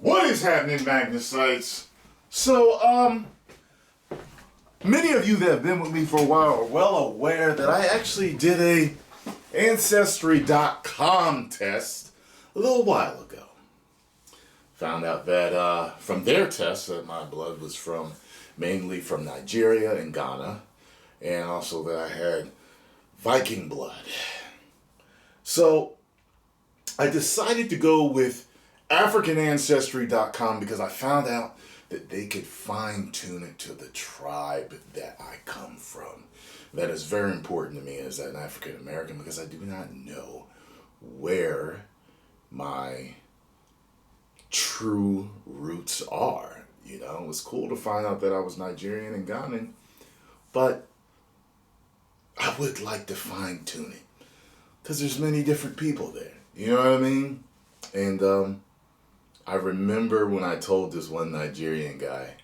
What is happening, Magnusites? So, many of you that have been with me for a while are well aware that I actually did a Ancestry.com test a little while ago. Found out that from their test that my blood was mainly from Nigeria and Ghana, and also that I had Viking blood. So I decided to go with AfricanAncestry.com because I found out that they could fine-tune it to the tribe that I come from. That is very important to me as an African American because I do not know where my true roots are. You know, it was cool to find out that I was Nigerian and Ghanaian, but I would like to fine-tune it because there's many different people there. You know what I mean? And I remember when I told this one Nigerian guy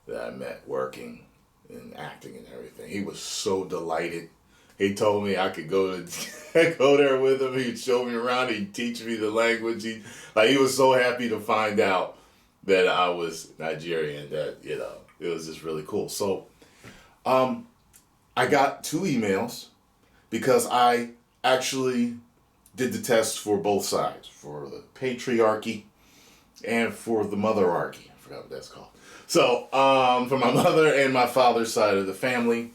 that I met working and acting and everything. He was so delighted. He told me I could go there with him. He'd show me around. He'd teach me the language. He was so happy to find out that I was Nigerian. That it was just really cool. So, I got 2 emails because I actually did the test for both sides, for the patriarchy and for the motherarchy. I forgot what that's called. So, for my mother and my father's side of the family.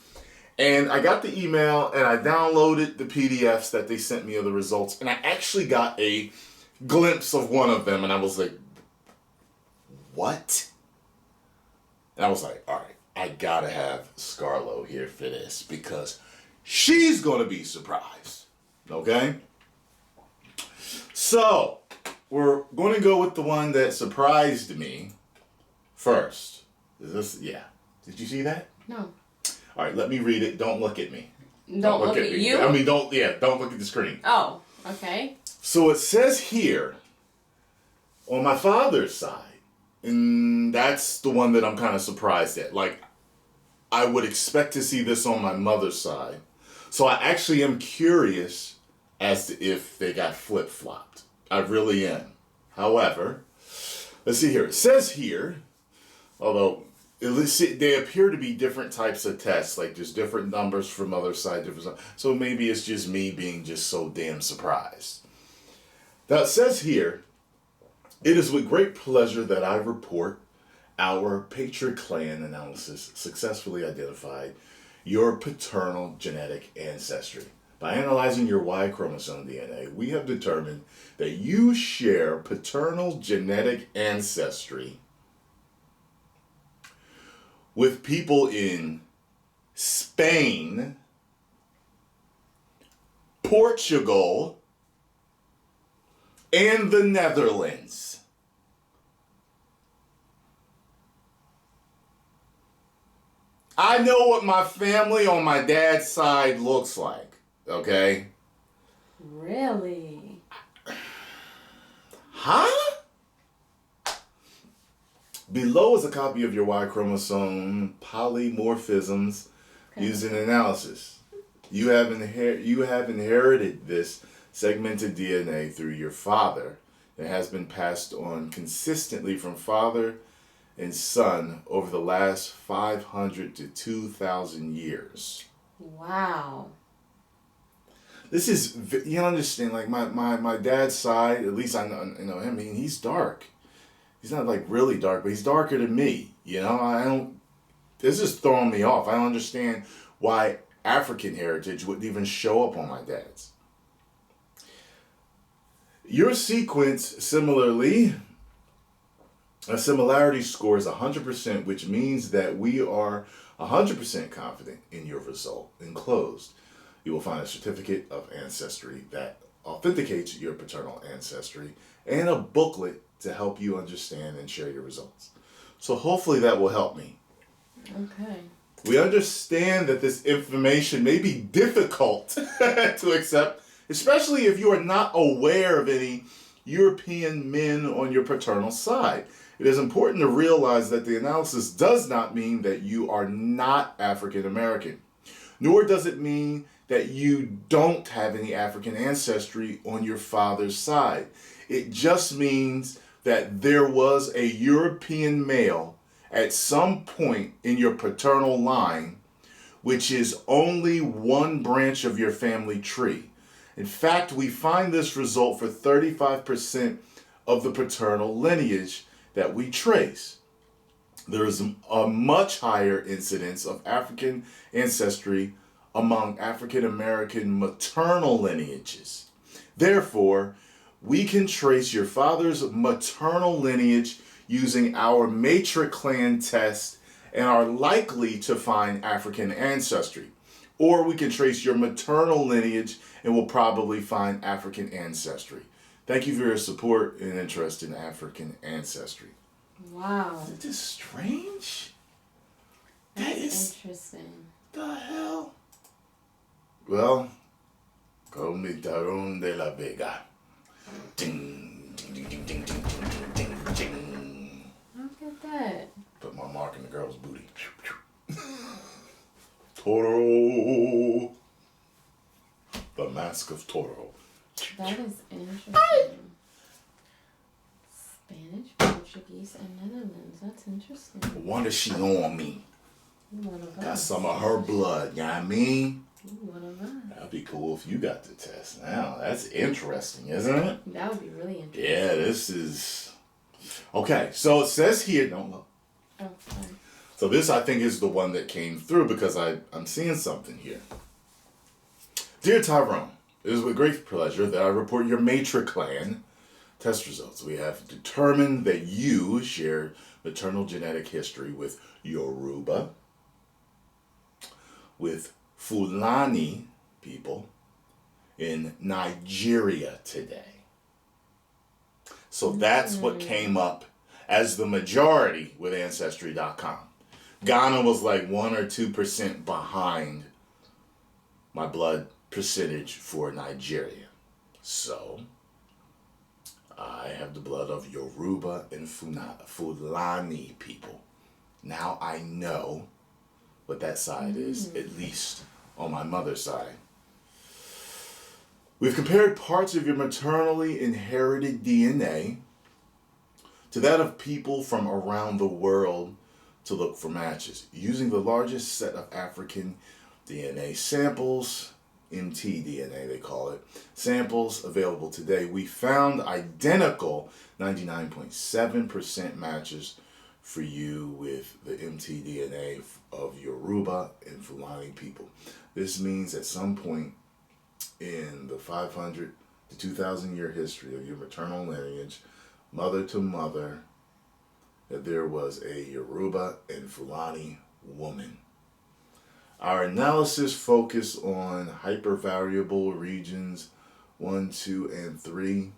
And I got the email and I downloaded the PDFs that they sent me of the results. And I actually got a glimpse of one of them and I was like, what? And I was like, all right, I gotta have Scarlo here for this because she's gonna be surprised. Okay? So, we're going to go with the one that surprised me first. Yeah. Did you see that? No. All right, let me read it. Don't look at me. Don't look at me. you? I mean, don't look at the screen. Oh, okay. So it says here, on my father's side, and that's the one that I'm kind of surprised at. Like, I would expect to see this on my mother's side. So I actually am curious as to if they got flip-flopped. I really am. However, let's see here. It says here, although they appear to be different types of tests, like there's different numbers from other side, so maybe it's just me being just so damn surprised. Now it says here, it is with great pleasure that I report our patriarch-clan analysis successfully identified your paternal genetic ancestry. By analyzing your Y chromosome DNA, we have determined that you share paternal genetic ancestry with people in Spain, Portugal, and the Netherlands. I know what my family on my dad's side looks like. Okay? Really? Huh? Below is a copy of your Y chromosome polymorphisms using analysis. You have inherited this segmented DNA through your father that has been passed on consistently from father and son over the last 500 to 2,000 years. Wow. This is, you understand, like my dad's side, at least I know him, I mean, he's dark. He's not like really dark, but he's darker than me. You know, this is throwing me off. I don't understand why African heritage wouldn't even show up on my dad's. Your sequence, similarly, a similarity score is 100%, which means that we are 100% confident in your result. Enclosed, you will find a certificate of ancestry that authenticates your paternal ancestry and a booklet to help you understand and share your results. So hopefully that will help me. Okay. We understand that this information may be difficult to accept, especially if you are not aware of any European men on your paternal side. It is important to realize that the analysis does not mean that you are not African American, nor does it mean that you don't have any African ancestry on your father's side. It just means that there was a European male at some point in your paternal line, which is only one branch of your family tree. In fact, we find this result for 35% of the paternal lineage that we trace. There is a much higher incidence of African ancestry among African American maternal lineages. Therefore, we can trace your father's maternal lineage using our matrix clan test and are likely to find African ancestry. Or we can trace your maternal lineage and will probably find African ancestry. Thank you for your support and interest in African ancestry. Wow. Isn't this strange? That's interesting. The hell? Well, call me Tyrone de la Vega. Ding, ding, ding, ding, ding, ding, ding, ding, ding. Look at that. Put my mark in the girl's booty. Toro. The Mask of Toro. That is interesting. Spanish, Portuguese, and Netherlands. That's interesting. I wonder she on me. You one of us. Got some of her blood, you know what I mean? You one of us. That'd be cool if you got the test. Now, that's interesting, isn't it? That would be really interesting. Yeah, this is... Okay, so it says here... Don't look. Oh, sorry. So this, I think, is the one that came through because I'm seeing something here. Dear Tyrone, it is with great pleasure that I report your matrix clan test results. We have determined that you share maternal genetic history with Yoruba, with Fulani people in Nigeria today. So that's what came up as the majority with Ancestry.com. Ghana was like 1 or 2% behind my blood percentage for Nigeria. So I have the blood of Yoruba and Fulani people. Now I know what that side is, at least on my mother's side. We've compared parts of your maternally inherited DNA to that of people from around the world to look for matches. Using the largest set of African DNA samples, mtDNA they call it, samples available today, we found identical 99.7% matches for you with the mtDNA of Yoruba and Fulani people. This means at some point in the 500 to 2,000 year history of your maternal lineage, mother to mother, that there was a Yoruba and Fulani woman. Our analysis focused on hypervariable regions 1, 2, and 3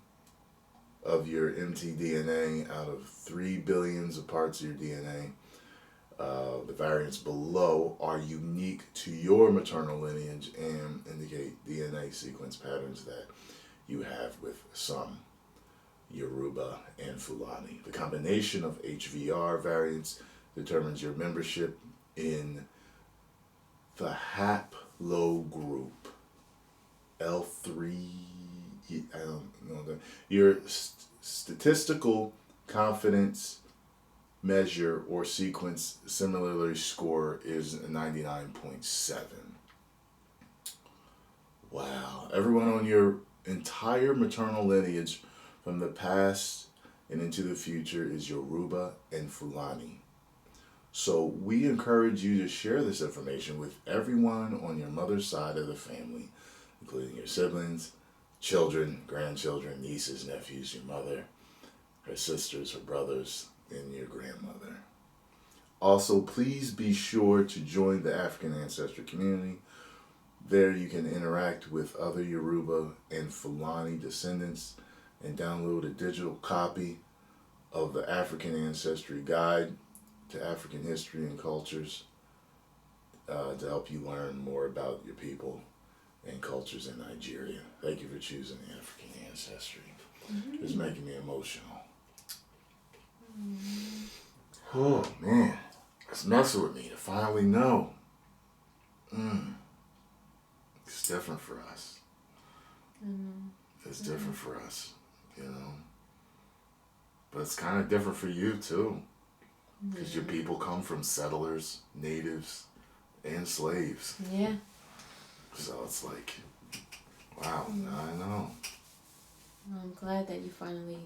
of your mtDNA out of 3 billions of parts of your DNA. The variants below are unique to your maternal lineage and indicate DNA sequence patterns that you have with some Yoruba and Fulani. The combination of HVR variants determines your membership in the haplogroup L3. I don't know. Your statistical confidence measure or sequence similarly score is 99.7. Wow. Everyone on your entire maternal lineage from the past and into the future is Yoruba and Fulani. So we encourage you to share this information with everyone on your mother's side of the family, including your siblings, children, grandchildren, nieces, nephews, your mother, her sisters, her brothers, and your grandmother. Also, please be sure to join the African Ancestry community. There you can interact with other Yoruba and Fulani descendants and download a digital copy of the African Ancestry Guide to African History and Cultures to help you learn more about your people and cultures in Nigeria. Thank you for choosing African Ancestry. Mm-hmm. It's making me emotional. Mm-hmm. Oh, man. It's messing with me to finally know. It's different for us. Mm-hmm. It's different for us, you know. But it's kind of different for you too. Because your people come from settlers, natives, and slaves. Yeah. So it's like, wow, I know. Well, I'm glad that you finally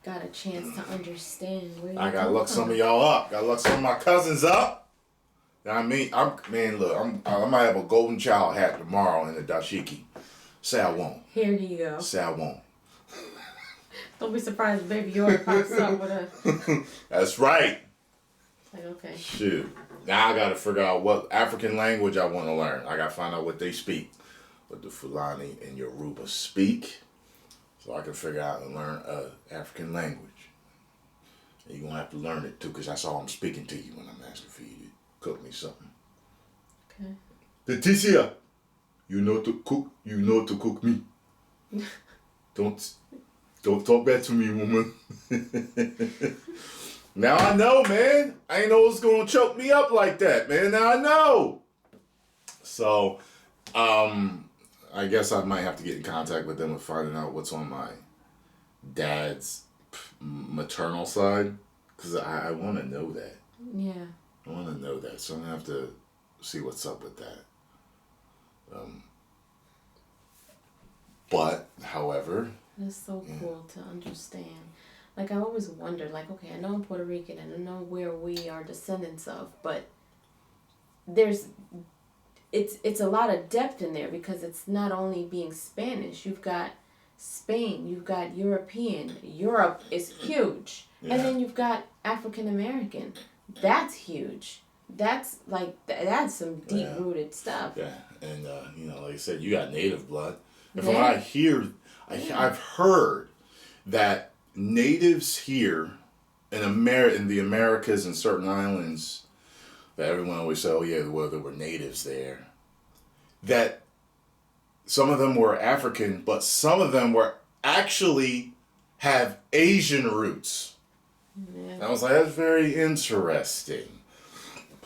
got a chance to understand where you I gotta look some of from. y'all up. Gotta look some of my cousins up. You know what I mean? I might have a golden child hat tomorrow in the dashiki. Say I won't. Here you go. Say I won't. Don't be surprised if Baby Yoda pops up with a... That's right. Like, okay. Shoot. Now I gotta figure out what African language I want to learn. I gotta find out what they speak. What the Fulani and Yoruba speak. So I can figure out and learn African language. And you're gonna have to learn it too, because that's all I'm speaking to you when I'm asking for you to cook me something. Okay. Leticia, you know to cook. You know to cook me. Don't talk bad to me, woman. Now I know, man. I ain't know it's gonna choke me up like that, man. Now I know. So, I guess I might have to get in contact with them and finding out what's on my dad's maternal side, because I want to know that. Yeah. I want to know that, so I'm gonna have to see what's up with that. But, however, It's so cool to understand. Like, I always wondered, like, okay, I know I'm Puerto Rican and I know where we are descendants of, but it's a lot of depth in there, because it's not only being Spanish. You've got Spain, you've got European. Europe is huge. Yeah. And then you've got African American. That's huge. That's like, that's some deep-rooted stuff. Yeah, and like I said, you got native blood. And from Yeah. what I hear, I've heard that natives here in the Americas and certain islands, that everyone always say, oh yeah, well, there were natives there, that some of them were African, but some of them were actually have Asian roots. Yeah. And I was like, that's very interesting.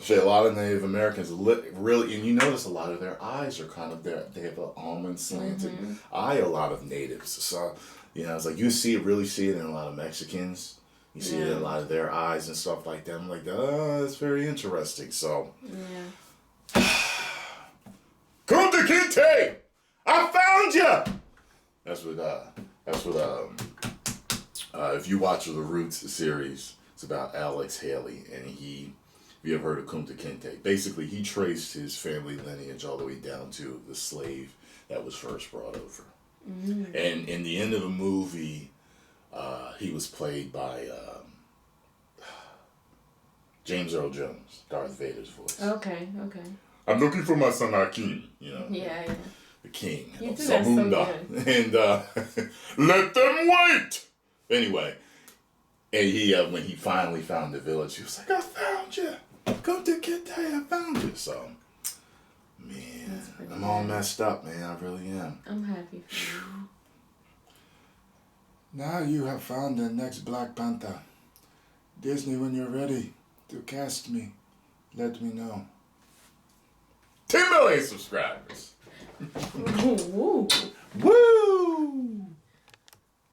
So a lot of Native Americans really, and you notice a lot of their eyes are kind of there. They have an almond slanted eye. A lot of natives, so it's like you really see it in a lot of Mexicans. You see it in a lot of their eyes and stuff like that. I'm like, oh, that's very interesting. So, Kunta Kinte, I found you. That's what. If you watch the Roots series, it's about Alex Haley, and if you ever heard of Kunta Kinte, basically he traced his family lineage all the way down to the slave that was first brought over. Mm-hmm. And in the end of the movie, he was played by James Earl Jones, Darth Vader's voice. Okay. I'm looking for my son Akeem, Yeah. the king You of do that so Zamunda. And let them wait! Anyway, and he when he finally found the village, he was like, I found you! Come to Kinte, I found you! So, man, I'm all messed up, man. I really am. I'm happy for you. Now you have found the next Black Panther. Disney, when you're ready to cast me, let me know. 10 million subscribers! Woo! Woo!